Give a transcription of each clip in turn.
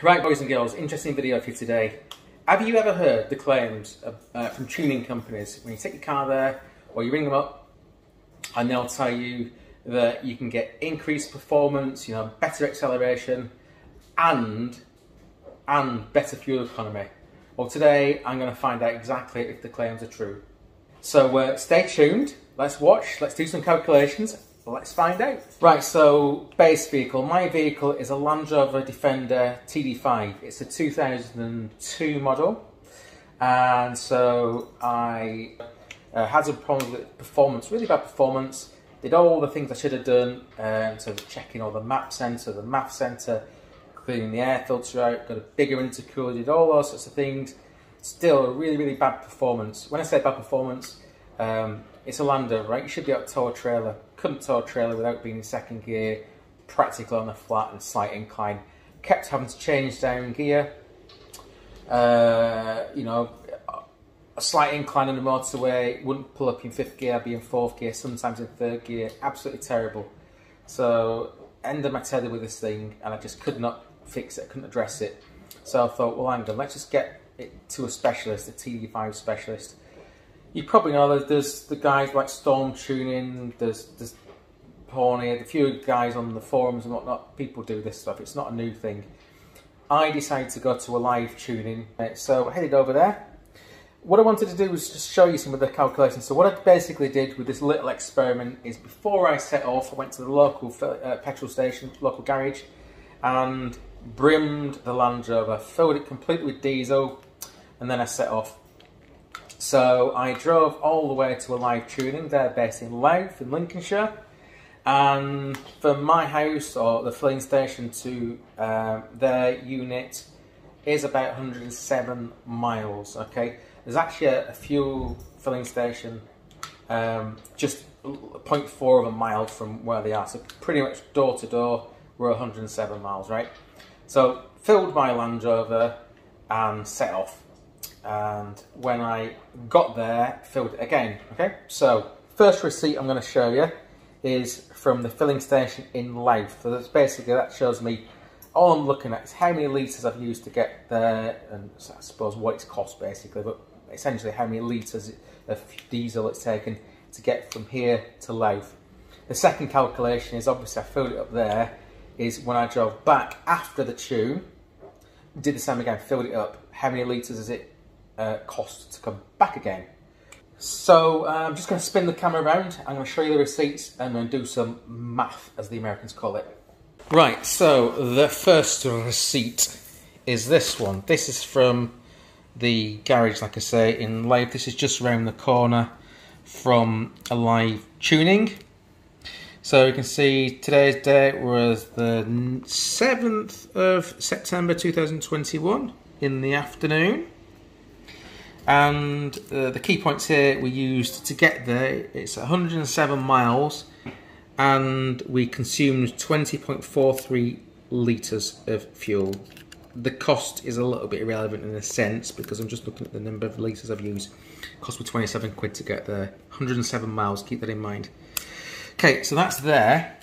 Right, boys and girls, interesting video for you today. Have you ever heard the claims from tuning companies when you take your car there or you ring them up and they'll tell you that you can get increased performance, you know, better acceleration and better fuel economy? Well, today I'm going to find out exactly if the claims are true. So stay tuned, let's watch, let's do some calculations. Let's find out. Right, so base vehicle. My vehicle is a Land Rover Defender TD5. It's a 2002 model. And so I had some problems with performance, really bad performance. Did all the things I should have done in terms of checking all the map sensor, the MAF sensor, cleaning the air filter out, got a bigger intercooler, did all those sorts of things. Still a really, really bad performance. When I say bad performance, it's a Land Rover, right? You should be able to tow a trailer. Couldn't tow a trailer without being in second gear, practically on the flat and slight incline. Kept having to change down gear. You know, a slight incline on the motorway, wouldn't pull up in fifth gear, I'd be in fourth gear, sometimes in third gear. Absolutely terrible. So, end of my tether with this thing, and I just could not fix it, couldn't address it. So I thought, well, hang on, let's just get it to a specialist, a TD5 specialist. You probably know there's the guys like Storm Tuning, there's Pony, a few guys on the forums and whatnot. People do this stuff, it's not a new thing. I decided to go to Alive Tuning, so I headed over there. What I wanted to do was just show you some of the calculations. So what I basically did with this little experiment is before I set off, I went to the local petrol station, local garage, and brimmed the Land Rover, filled it completely with diesel, and then I set off. So I drove all the way to Alive Tuning. They're based in Louth in Lincolnshire, and from my house or the filling station to their unit is about 107 miles. Okay, there's actually a fuel filling station just 0.4 of a mile from where they are, so pretty much door to door we're 107 miles, right? So filled my Land Rover and set off. And when I got there, filled it again. Okay, so first receipt I'm going to show you is from the filling station in Louth. So that's basically, that shows me, all I'm looking at is how many litres I've used to get there, and I suppose what it's cost basically, but essentially how many litres of diesel it's taken to get from here to Louth. The second calculation is, obviously I filled it up there, is when I drove back after the tune, did the same again, filled it up, how many litres is it cost to come back again. So I'm just going to spin the camera around, I'm going to show you the receipts and then do some math, as the Americans call it. Right, so the first receipt is this one. This is from the garage, like I say, in Louth. This is just around the corner from Alive Tuning. So you can see today's date was the 7th of September 2021 in the afternoon. And the key points here we used to get there, it's 107 miles and we consumed 20.43 litres of fuel. The cost is a little bit irrelevant in a sense because I'm just looking at the number of litres I've used. It cost me 27 quid to get there. 107 miles, keep that in mind. Okay, so that's there.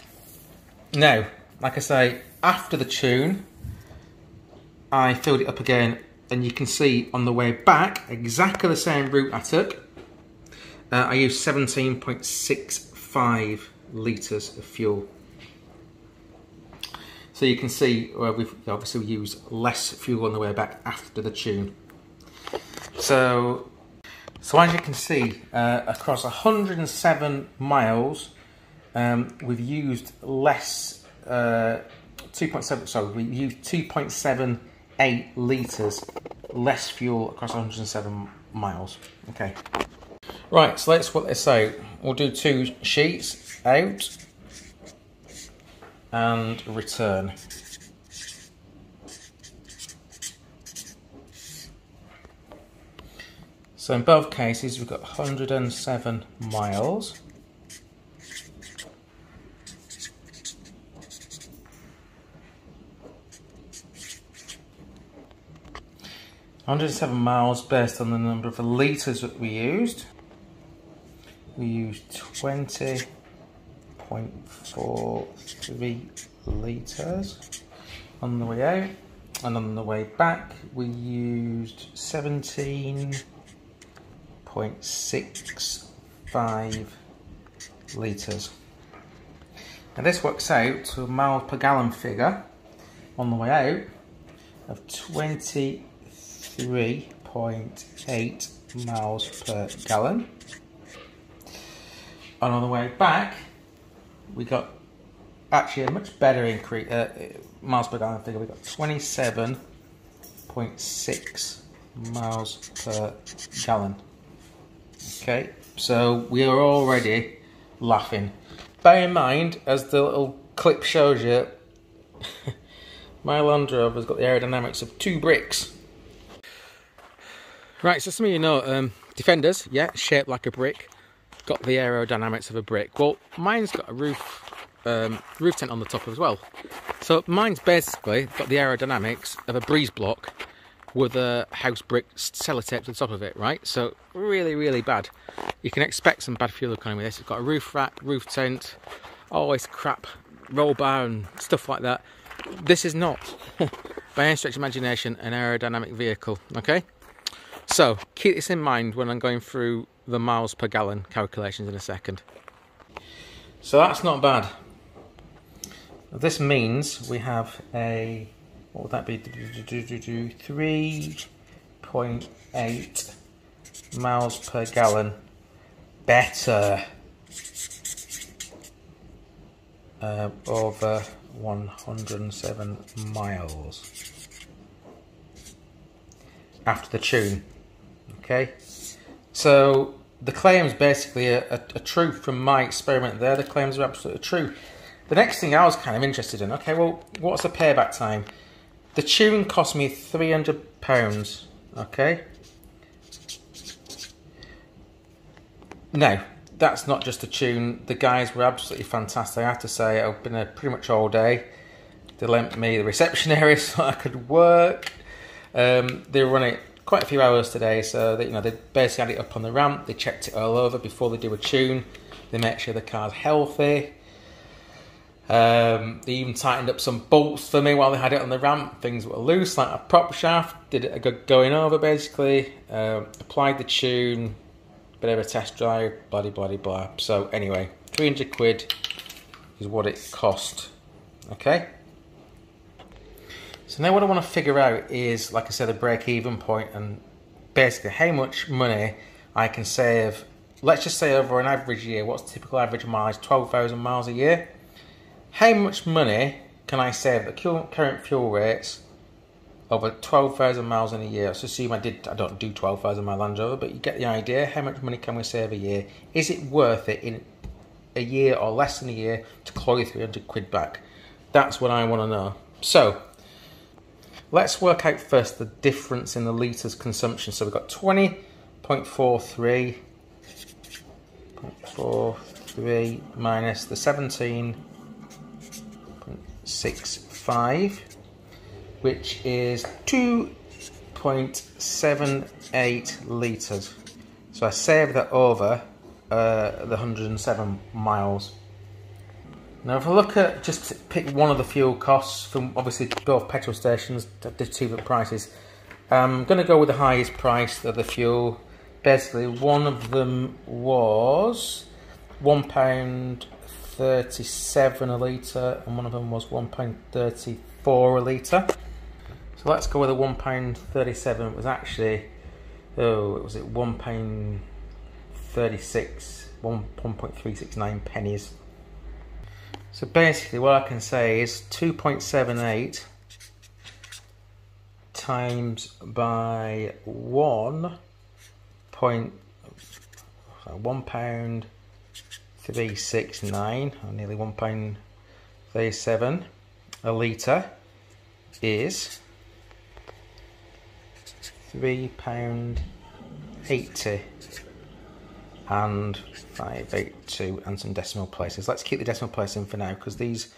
Now, like I say, after the tune, I filled it up again. And you can see on the way back, exactly the same route I took. I used 17.65 litres of fuel. So you can see we've obviously used less fuel on the way back after the tune. So as you can see, across 107 miles, we've used less, we used 2.78 litres less fuel across 107 miles. Okay. Right, so let's work this out. We'll do 2 sheets, out and return. So in both cases we've got 107 miles. 107 miles based on the number of litres that we used. We used 20.43 litres on the way out. And on the way back, we used 17.65 litres. Now this works out to a miles per gallon figure on the way out of 23.8 miles per gallon. And on the way back, we got actually a much better increase, miles per gallon figure. We got 27.6 miles per gallon. Okay, so we are already laughing. Bear in mind, as the little clip shows you, my Land Rover's got the aerodynamics of 2 bricks. Right, so some of you know, Defenders, yeah, shaped like a brick, got the aerodynamics of a brick. Well, mine's got a roof tent on the top as well. So mine's basically got the aerodynamics of a breeze block with a house brick sellotape to the top of it, right? So really, really bad. You can expect some bad fuel economy with this. It's got a roof rack, roof tent, always crap roll bar and stuff like that. This is not, by any stretch of imagination, an aerodynamic vehicle, okay? So keep this in mind when I'm going through the miles per gallon calculations in a second. So that's not bad. This means we have a, what would that be? 3.8 miles per gallon better over 107 miles after the tune. Okay, so the claims basically are true from my experiment there. The claims are absolutely true. The next thing I was kind of interested in, okay, well, what's the payback time? The tune cost me £300, okay? Now, that's not just a tune. The guys were absolutely fantastic. I have to say, I've been there pretty much all day. They lent me the reception area so I could work. They were running quite a few hours today, so they, they basically had it up on the ramp. They checked it all over before they do a tune. They make sure the car's healthy. They even tightened up some bolts for me while they had it on the ramp. Things were loose, like a prop shaft. Did it a good going over, basically. Applied the tune. Bit of a test drive. Blah, blah, blah, blah. So anyway, 300 quid is what it cost. Okay. So now what I want to figure out is, like I said, the break-even point and basically how much money I can save. Let's just say over an average year. What's typical average mileage? 12,000 miles a year. How much money can I save at current fuel rates over 12,000 miles in a year? Let's assume I don't do 12,000 mile Land Rover, but you get the idea. How much money can we save a year? Is it worth it in a year or less than a year to claw you 300 quid back? That's what I want to know. So let's work out first the difference in the litres consumption. So we've got 20.43 minus the 17.65, which is 2.78 litres. So I saved that over the 107 miles. Now if I look at, just pick one of the fuel costs from obviously both petrol stations, the two different prices. I'm going to go with the highest price of the fuel. Basically one of them was £1.37 a litre and one of them was £1.34 a litre. So let's go with a £1.37. It was actually, it was at £1.36, 1.369 pennies. So basically what I can say is 2.78 times by £1.369, or nearly £1.37 a litre is £3.80 and 582 and some decimal places. Let's keep the decimal place in for now because these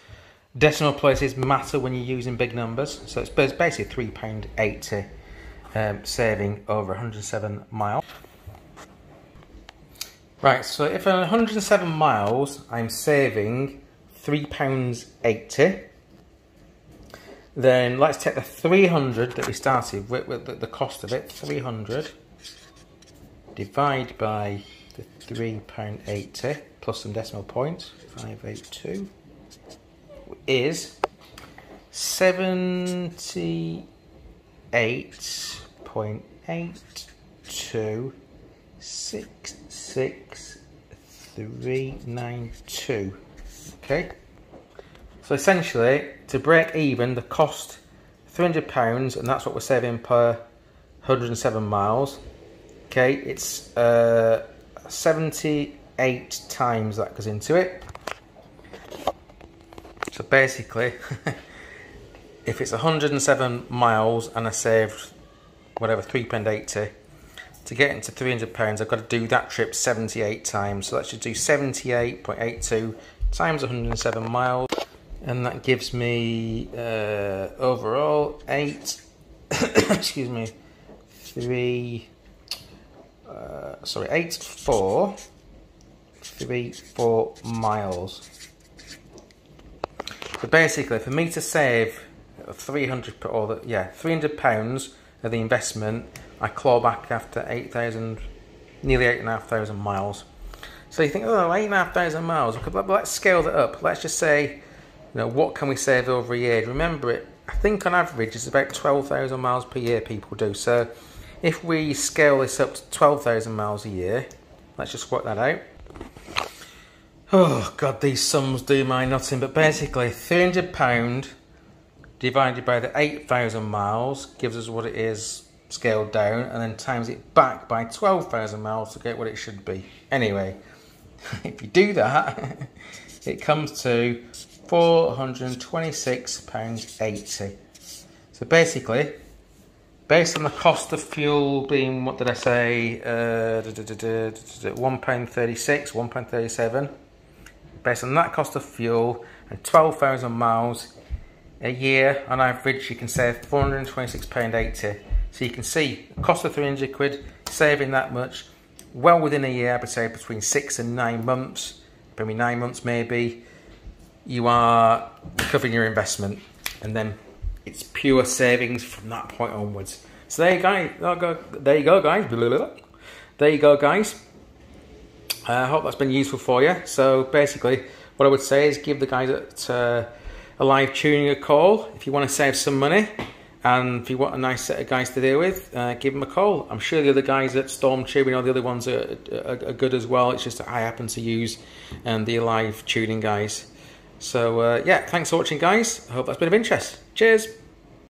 decimal places matter when you're using big numbers. So it's basically £3.80 saving over 107 miles. Right, so if on 107 miles I'm saving £3.80, Then let's take the 300 that we started with the cost of it. 300 divide by the £3.80 plus some decimal points, 582, is 78.8266,392. Okay, so essentially to break even, the cost £300, and that's what we're saving per 107 miles. Okay, it's 78 times that goes into it. So basically, if it's 107 miles and I saved whatever £3.80 to get into £300, I've got to do that trip 78 times. So let's just do 78.82 times 107 miles, and that gives me overall 84 miles. So basically, for me to save £300 of the investment, I claw back after 8,000, nearly 8,500 miles. So you think, oh, 8,500 miles. Let's scale that up. Let's just say, what can we save over a year? Remember it. I think on average it's about 12,000 miles per year people do. So if we scale this up to 12,000 miles a year, let's just work that out. Oh God, these sums do my nothing. But basically, £300 divided by the 8,000 miles gives us what it is scaled down, and then times it back by 12,000 miles to get what it should be. Anyway, if you do that, it comes to £426.80. So basically, based on the cost of fuel being, what did I say, £1.36, £1.37, based on that cost of fuel and 12,000 miles a year, on average you can save £426.80. So you can see the cost of 300 quid, saving that much, well within a year, I would say between 6 and 9 months, maybe 9 months maybe, you are covering your investment, and then it's pure savings from that point onwards. So there you go, guys. There you go, guys. I hope that's been useful for you. So basically, what I would say is give the guys at Alive Tuning a call if you want to save some money, and if you want a nice set of guys to deal with, give them a call. I'm sure the other guys at Storm Tubing, all the other ones are good as well. It's just that I happen to use the Alive Tuning guys. So yeah, thanks for watching, guys. I hope that's been of interest. Cheers.